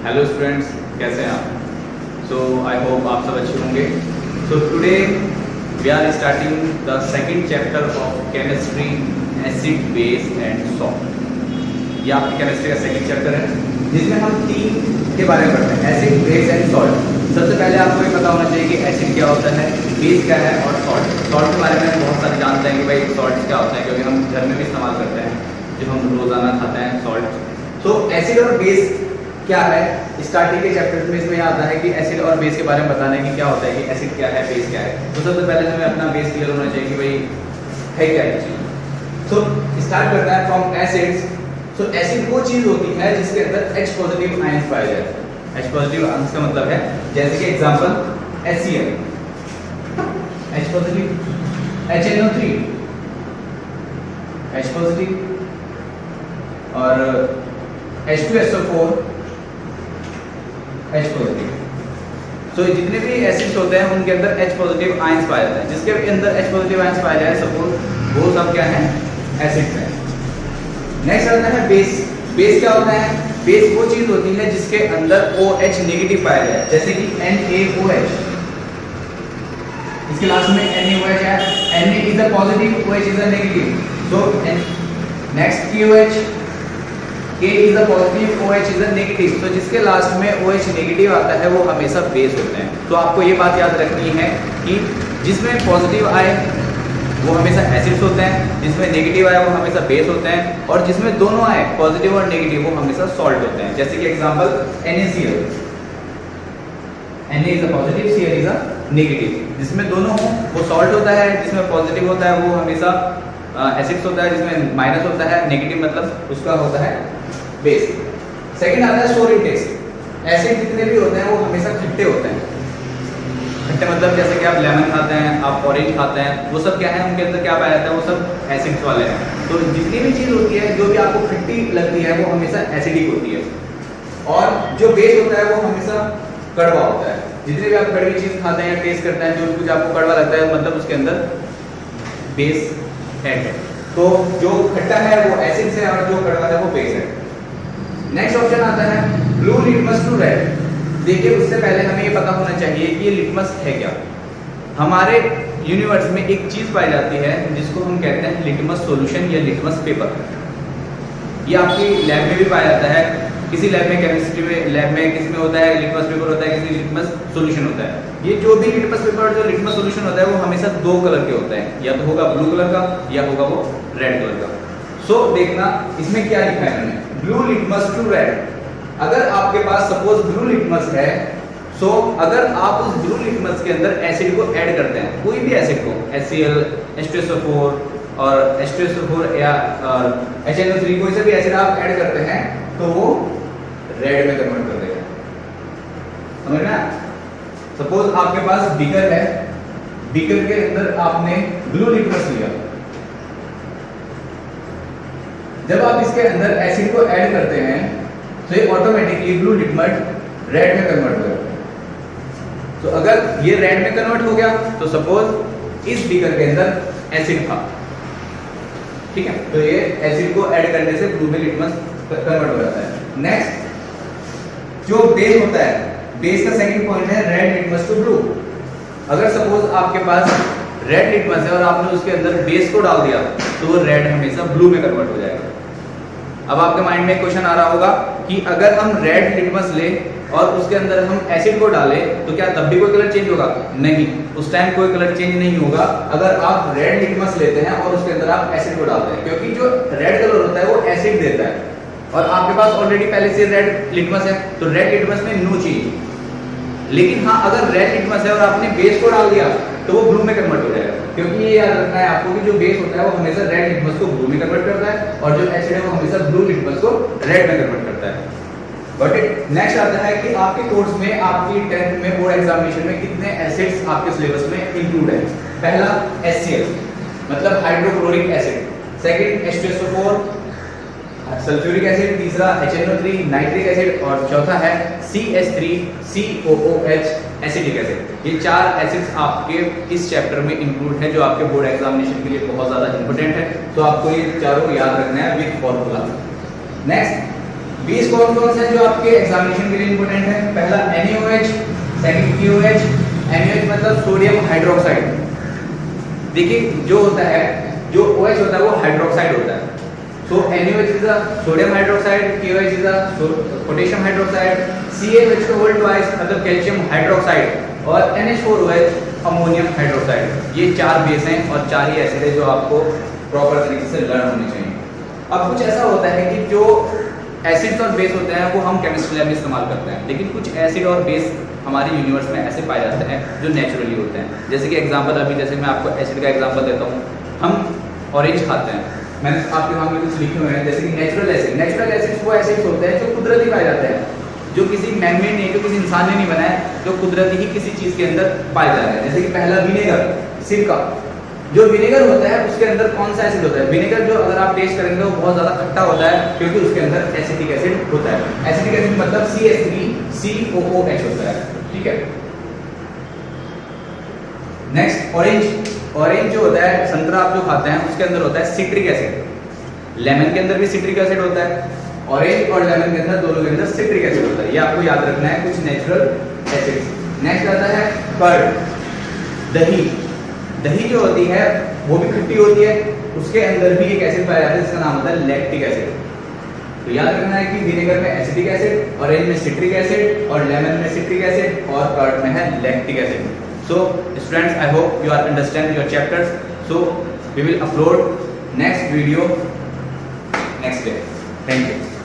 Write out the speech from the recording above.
Hello students, कैसे हैं आप? सो आई होप आप सब अच्छे होंगे। So today we are starting the second chapter of chemistry, acid, base and salt. ये आपकी केमिस्ट्री का सेकंड चैप्टर है जिसमें हम तीन के बारे में पढ़ते हैं, एसिड, बेस एंड सॉल्ट। सबसे पहले आपको ये पता होना चाहिए कि एसिड क्या होता है, बेस क्या है और सॉल्ट। सॉल्ट के बारे में हम बहुत सारे जानते हैं कि भाई सॉल्ट क्या होता है, क्योंकि हम घर में भी इस्तेमाल करते हैं जो हम रोजाना खाते हैं सॉल्ट। तो एसिड और बेस क्या है, स्टार्टिंग के चैप्टर में इसमें आता है कि एसिड और बेस के बारे में बताना है कि क्या होता है, कि एसिड क्या है, बेस क्या है। तो सबसे पहले हमें अपना बेस क्लियर होना चाहिए कि भाई है क्या ये चीज। तो स्टार्ट करता है फ्रॉम एसिड्स। तो एसिड वो चीज होती है जिसके अंदर H पॉजिटिव आयंस पाए जाते हैं। H पॉजिटिव आयंस का मतलब है जैसे कि example HCl, H positive, HNO3, H positive, और H2SO4, H पॉजिटिव। तो जितने भी एसिड्स होते हैं उनके अंदर H पॉजिटिव आयंस पाए जाते हैं। जिसके अंदर H पॉजिटिव आयंस पाए जाए सपोज वो सब क्या है, एसिड है। नेक्स्ट आता है बेस। बेस क्या होता है? बेस वो चीज होती है जिसके अंदर OH नेगेटिव पाया जाए, जैसे कि NaOH। इसके लास्ट में NaOH है, Na is a positive, OH is a negative. So next KOH, K is a positive, OH is a negative. तो जिसके लास्ट में OH नेगेटिव आता है वो हमेशा बेस होते हैं। तो आपको ये बात याद रखनी है कि जिसमें पॉजिटिव आए वो हमेशा एसिड्स होते हैं, जिसमें नेगेटिव आए वो हमेशा बेस होते हैं, और जिसमें दोनों आए पॉजिटिव और नेगेटिव वो हमेशा सॉल्ट होते हैं। जैसे कि example NaCl, Na is a positive, Cl is a negative. जिसमें दोनों हो वो सॉल्ट होता है, जिसमें पॉजिटिव होता है वो हमेशा एसिड्स होता है, जिसमें माइनस होता है नेगेटिव मतलब उसका होता है बेस। सेकंड आता है सोर इंटेक्स। एसिड जितने भी होते हैं वो हमेशा खट्टे होते हैं। खट्टे मतलब जैसे कि आप लेमन खाते हैं, आप ऑरेंज खाते हैं, वो सब क्या है, उनके अंदर क्या पाया जाता है, वो सब एसिड्स वाले हैं। तो जितनी भी चीज होती है जो भी आपको खट्टी लगती है वो हमेशा एसिडिक होती है, और जो बेस होता है वो हमेशा कड़वा होता है। जितनी भी आप कड़वी चीज खाते हैं या टेस्ट करते हैं, जो कुछ आपको कड़वा लगता है मतलब उसके अंदर बेस है। तो जो खट्टा है वो एसिड है और जो कड़वा है वो बेस है। नेक्स्ट ऑप्शन आता है ब्लू लिटमस टू रेड। देखिए उससे पहले हमें ये पता होना चाहिए कि ये लिटमस है क्या। हमारे यूनिवर्स में एक चीज पाई जाती है जिसको हम कहते हैं लिटमस सॉल्यूशन या लिटमस पेपर। ये आपकी लैब में भी पाया जाता है। किसी लैब में, केमिस्ट्री में लैब में किसी में होता है लिटमस पेपर होता है, किसी लिटमस सॉल्यूशन होता है। ये जो भी लिटमस पेपर और जो लिटमस सॉल्यूशन होता है वो हमेशा दो कलर के होते हैं, या तो होगा ब्लू कलर का या होगा वो रेड कलर का। सो देखना इसमें क्या लिखा है मैंने, ब्लू लिटमस टू रेड। अगर आपके पास सपोज ब्लू लिटमस है, सो अगर आप उस ब्लू लिटमस के अंदर एसिड को ऐड करते हैं, कोई भी एसिड को, HCl, H2SO4 और H2SO4 या HNO3, कोई सा भी एसिड आप ऐड करते हैं तो वो रेड में कन्वर्ट कर देगा। समझ में? सपोज आपके पास बीकर है, बीकर के अंदर आपने ब्लू लिटमस लिया, जब आप इसके अंदर एसिड को ऐड करते हैं तो ये ऑटोमेटिकली ब्लू लिटमस रेड में कन्वर्ट हो जाता है। तो अगर ये रेड में कन्वर्ट हो गया तो सपोज इस बीकर के अंदर एसिड था, ठीक है, तो ये एसिड को ऐड करने से ब्लू में लिटमस कन्वर्ट हो जाता है। नेक्स्ट जो बेस होता है, बेस का सेकंड पॉइंट है रेड लिटमस टू ब्लू। अगर सपोज आपके पास रेड लिटमस है और आपने उसके अंदर बेस को डाल दिया तो वो रेड हमेशा ब्लू में कन्वर्ट हो जाएगा। अब आपके माइंड में एक क्वेश्चन आ रहा होगा कि अगर हम रेड लिटमस लें और उसके अंदर हम एसिड को डालें तो क्या तब भी कोई कलर चेंज होगा? नहीं, उस टाइम कोई कलर चेंज नहीं होगा अगर आप रेड लिटमस लेते हैं और उसके अंदर आप एसिड को डालते हैं, क्योंकि जो रेड कलर होता है वो एसिड देता है और आपके पास ऑलरेडी पहले से रेड लिटमस है, तो रेड लिटमस में नो चेंज। लेकिन हाँ, अगर रेड लिटमस है और आपने बेस को डाल दिया तो वो ब्लू में कन्वर्ट हो जाएगा, क्योंकि ये याद रखना है आपको कि जो बेस होता है वो हमेशा रेड लिटमस को ब्लू में कन्वर्ट करता है और जो एसिड है वो हमेशा ब्लू लिटमस को रेड में कन्वर्ट करता है। बट नेक्स्ट आता है कि आपके कोर्स में, आपकी 10th में बोर्ड एग्जामिनेशन में कितने एसिड्स आपके सिलेबस में इंक्लूड है। पहला HCl मतलब hydrochloric acid, second H2SO4 sulphuric acid, तीसरा HNO3 नाइट्रिक एसिड, और चौथा है CH3COOH एसिटिक एसिड। ये चार एसिड्स आपके इस चैप्टर में इंक्लूड है जो आपके बोर्ड एग्जामिनेशन के लिए बहुत ज्यादा इंपॉर्टेंट है। तो आपको ये चारों याद रखना है विद फॉर्मूला। नेक्स्ट बेस कौन कौन से हैं जो आपके एग्जामिनेशन के लिए इंपॉर्टेंट है? पहला NaOH, सेकंड KOH। NaOH मतलब सोडियम हाइड्रोक्साइड। देखिए जो होता है, जो OH होता है वो हाइड्रोक्साइड होता है। So NaOH is a sodium hydroxide, KOH is a potassium hydroxide, CaOH का whole twice मतलब कैल्शियम हाइड्रोक्साइड और NH4OH अमोनियम हाइड्रोक्साइड। ये चार बेस हैं और चार ही एसिड है जो आपको प्रॉपर तरीके से लर्न होने चाहिए। अब कुछ ऐसा होता है कि जो एसिड्स और बेस होते हैं वो हम केमिस्ट्री लैब में इस्तेमाल करते हैं, लेकिन कुछ एसिड और बेस हमारे यूनिवर्स में ऐसे पाए जाते हैं जो नेचुरली होते हैं। जैसे कि एग्जांपल, अभी जैसे मैं आपको एसिड का एग्जांपल देता हूँ, हम ऑरेंज खाते हैं, मैंने आपके वहाँ में कुछ लिखे हुए हैं जैसे कि नेचुरल एसिड। नेचुरल एसिड्स वो एसिड्स होते हैं जो कुदरती पाए जाते हैं, जो किसी मैनमेड नहीं, जो किसी इंसान ने नहीं बनाया, जो कुदरती ही किसी चीज़ के अंदर पाए जा रहे हैं। जैसे कि पहला विनेगर, सिरका। जो विनेगर होता है उसके अंदर कौन सा एसिड होता है? विनेगर जो अगर आप टेस्ट करेंगे वो बहुत ज़्यादा खट्टा होता है क्योंकि उसके अंदर एसिटिक एसिड होता है। एसिटिक एसिड मतलब CH3COOH होता है, ठीक है। Next orange. ऑरेंज जो होता है, संतरा आप जो खाते हैं उसके अंदर होता है सिट्रिक एसिड। लेमन के अंदर भी सिट्रिक एसिड होता है। ऑरेंज और लेमन के अंदर, दोनों के अंदर सिट्रिक एसिड होता है। ये आपको याद रखना है, कुछ नेचुरल एसिड्स। नेक्स्ट आता है कर्ड, दही। दही जो होती है वो भी खट्टी होती है, उसके अंदर भी एक एसिड पाया जाता है जिसका नाम होता है लैक्टिक एसिड। तो याद रखना है कि विनेगर में एसिटिक एसिड, ऑरेंज में सिट्रिक एसिड और लेमन में सिट्रिक एसिड और कर्ड में है lactic acid. So students, I hope you are understand your chapters. So we will upload next video next day. Thank you.